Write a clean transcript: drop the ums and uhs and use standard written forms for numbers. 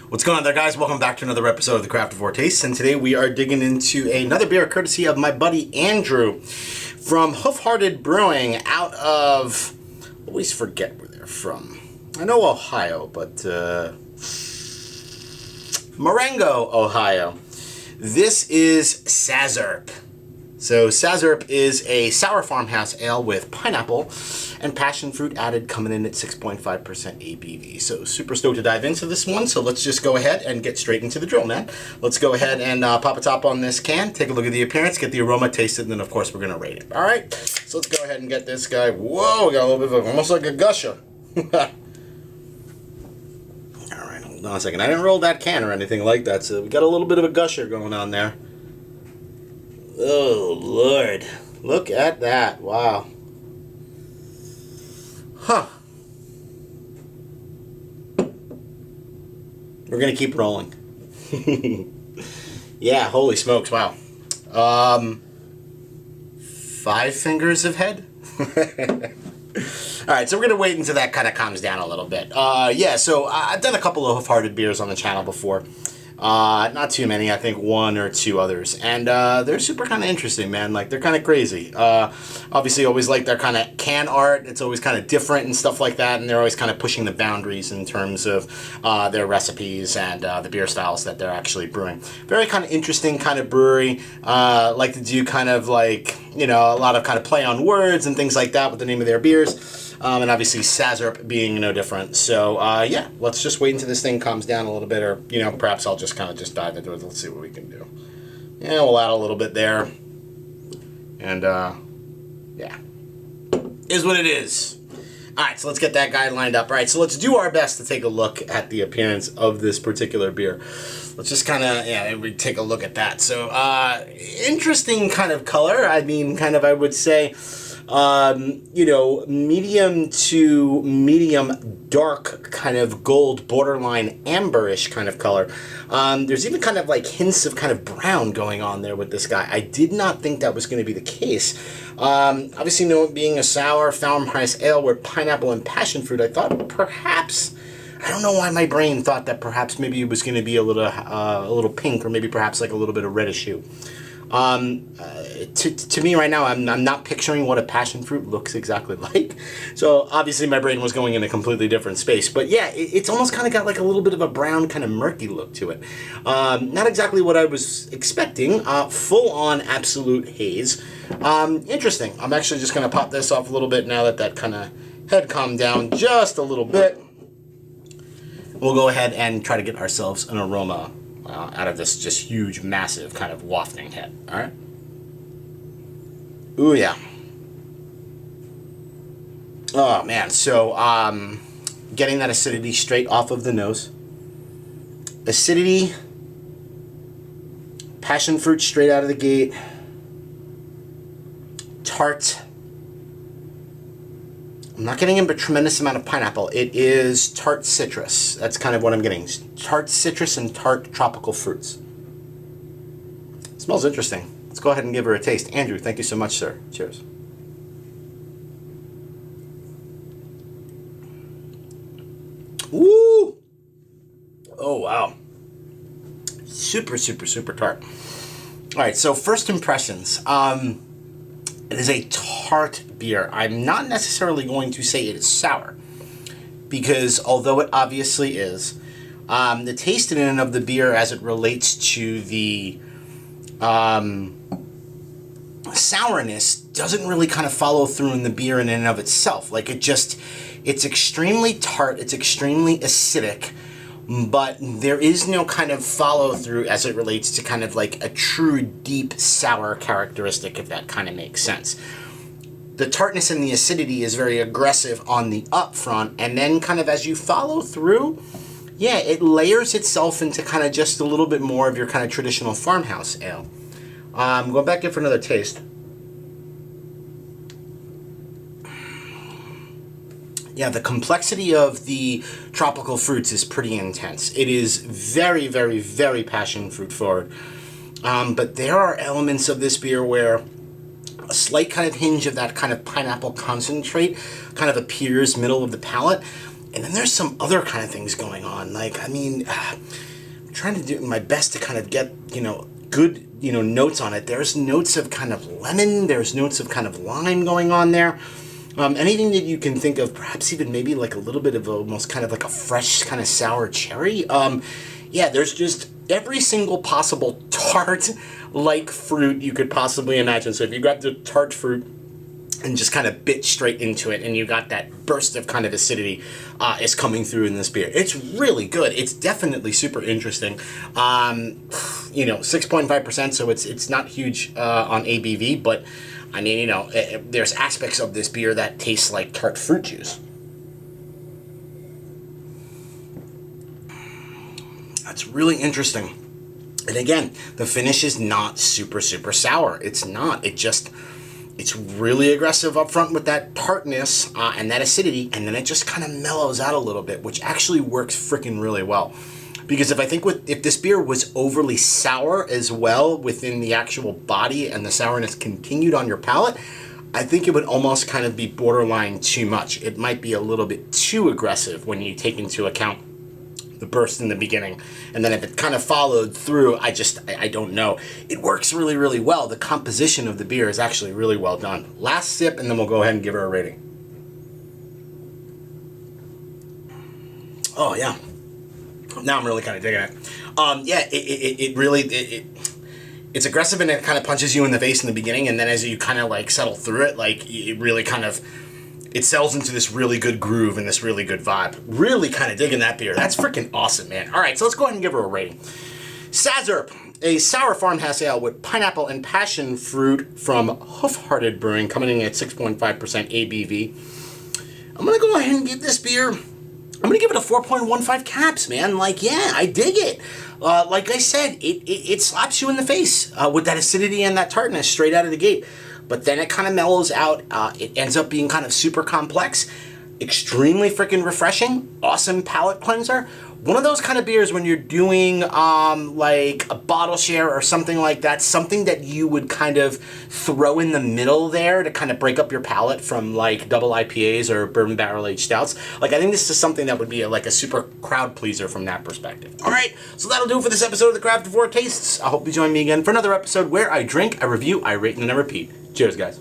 What's going on there, guys? Welcome back to another episode of the Craftavore Tastes, and today we are digging into another beer courtesy of my buddy Andrew from Hoof Brewing out of, I always forget where they're from. I know Ohio, but Marengo, Ohio. This is Saizzurp. So Saizzurp is a sour farmhouse ale with pineapple and passion fruit added, coming in at 6.5% ABV. So super stoked to dive into this one. So let's just go ahead and get straight into the drill, man. Let's go ahead and pop a top on this can, take a look at the appearance, get the aroma, taste it, and then of course we're gonna rate it. All right, so let's go ahead and get this guy. Whoa, we got a little bit of almost like a gusher. All right, hold on a second. I didn't roll that can or anything like that, so we got a little bit of a gusher going on there. Oh, Lord. Look at that. Wow. Huh. We're going to keep rolling. Yeah, holy smokes. Wow. 5 fingers of head? Alright, so we're going to wait until that kind of calms down a little bit. Yeah, so I've done a couple of hoof-hearted beers on the channel before. Not too many, I think 1 or 2 others, and they're super kind of interesting, man. Like, they're kind of crazy. Obviously always like their kind of can art. It's always kind of different and stuff like that, and they're always kind of pushing the boundaries in terms of their recipes and the beer styles that they're actually brewing. Very kind of interesting kind of brewery. Like to do kind of like, you know, a lot of kind of play on words and things like that with the name of their beers. And obviously Saizzurp being no different. So, yeah, let's just wait until this thing calms down a little bit, or, you know, perhaps I'll just kind of just dive into it. Let's see what we can do. Yeah, we'll add a little bit there. And, yeah. Is what it is. Alright, so let's get that guy lined up. Alright, so let's do our best to take a look at the appearance of this particular beer. Let's just kind of, yeah, we take a look at that. So, interesting kind of color. I mean, kind of, I would say, you know, medium to medium dark kind of gold, borderline amberish kind of color. There's even kind of like hints of kind of brown going on there with this guy. I did not think that was going to be the case. Obviously, you know, it being a sour farmhouse ale with pineapple and passion fruit, I thought perhaps, I don't know why my brain thought that perhaps maybe it was going to be a little pink, or maybe perhaps like a little bit of reddish hue. To me right now, I'm not picturing what a passion fruit looks exactly like. So obviously my brain was going in a completely different space. But yeah, it's almost kind of got like a little bit of a brown kind of murky look to it. Not exactly what I was expecting. Full on absolute haze. Interesting. I'm actually just going to pop this off a little bit now that that kind of head calmed down just a little bit. We'll go ahead and try to get ourselves an aroma out of this just huge, massive kind of wafting head. All right. Ooh, yeah. Oh, man. So, getting that acidity straight off of the nose. Acidity. Passion fruit straight out of the gate. Tart. I'm not getting a tremendous amount of pineapple. It is tart citrus. That's kind of what I'm getting. Tart citrus and tart tropical fruits. Smells interesting. Let's go ahead and give her a taste. Andrew, thank you so much, sir. Cheers. Woo! Oh, wow. Super, super, super tart. All right, so first impressions. It is a tart beer. I'm not necessarily going to say it is sour, because although it obviously is, the taste in and of the beer as it relates to the sourness doesn't really kind of follow through in the beer in and of itself. Like, it's extremely tart, it's extremely acidic, but there is no kind of follow through as it relates to kind of like a true deep sour characteristic, if that kind of makes sense. The tartness and the acidity is very aggressive on the up front, and then kind of as you follow through, yeah, it layers itself into kind of just a little bit more of your kind of traditional farmhouse ale. Going back in for another taste. Yeah, the complexity of the tropical fruits is pretty intense. It is very, very, very passion fruit forward. But there are elements of this beer where a slight kind of hinge of that kind of pineapple concentrate kind of appears middle of the palate. And then there's some other kind of things going on. Like, I mean, I'm trying to do my best to kind of get, good, notes on it. There's notes of kind of lemon. There's notes of kind of lime going on there. Anything that you can think of, perhaps even maybe like a little bit of almost kind of like a fresh kind of sour cherry. Yeah, there's just every single possible tart-like fruit you could possibly imagine. So if you grab the tart fruit and just kind of bit straight into it, and you got that burst of kind of acidity is coming through in this beer. It's really good. It's definitely super interesting. 6.5%, so it's not huge on ABV, but I mean, there's aspects of this beer that taste like tart fruit juice. That's really interesting. And again, the finish is not super, super sour. It's not. It's really aggressive up front with that tartness and that acidity, and then it just kind of mellows out a little bit, which actually works freaking really well. Because if this beer was overly sour as well within the actual body and the sourness continued on your palate, I think it would almost kind of be borderline too much. It might be a little bit too aggressive when you take into account the burst in the beginning. And then if it kind of followed through, I don't know. It works really, really well. The composition of the beer is actually really well done. Last sip, and then we'll go ahead and give her a rating. Oh, yeah. Now I'm really kind of digging it. It's aggressive, and it kind of punches you in the face in the beginning, and then as you kind of like settle through it, like it really kind of, it sells into this really good groove and this really good vibe. Really kind of digging that beer. That's freaking awesome, man. All right, so let's go ahead and give her a rating. Saizzurp, a sour farmhouse ale with pineapple and passion fruit from Hoof Brewing, coming in at 6.5% ABV. I'm going to go ahead and give this beer, I'm going to give it a 4.15 caps, man. Like, yeah, I dig it. Like I said, it slaps you in the face with that acidity and that tartness straight out of the gate. But then it kind of mellows out. It ends up being kind of super complex, extremely freaking refreshing, awesome palate cleanser. One of those kind of beers when you're doing like a bottle share or something like that, something that you would kind of throw in the middle there to kind of break up your palate from like double IPAs or bourbon barrel aged stouts. Like, I think this is something that would be like a super crowd pleaser from that perspective. All right, so that'll do it for this episode of the Craftavore Tastes. I hope you join me again for another episode where I drink, I review, I rate, and I repeat. Cheers, guys.